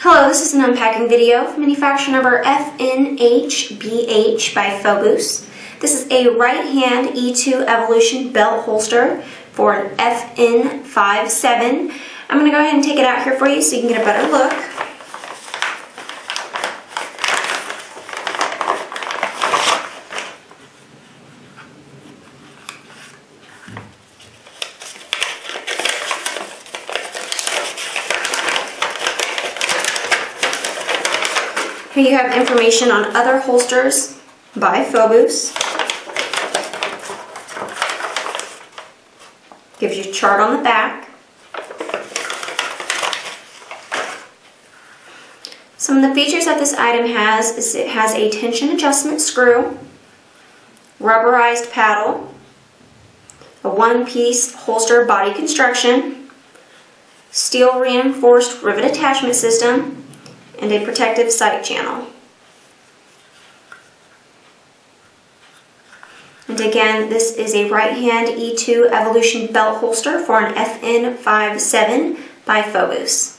Hello, this is an unpacking video from manufacturer number FNHBH by Fobus. This is a right-hand E2 Evolution belt holster for an FN57. I'm going to go ahead and take it out here for you so you can get a better look. Here you have information on other holsters by Fobus. Gives you a chart on the back. Some of the features that this item has is it has a tension adjustment screw, rubberized paddle, a one-piece holster body construction, steel reinforced rivet attachment system, and a protective side channel. And again, this is a right-hand E2 Evolution belt holster for an FN57 by Fobus.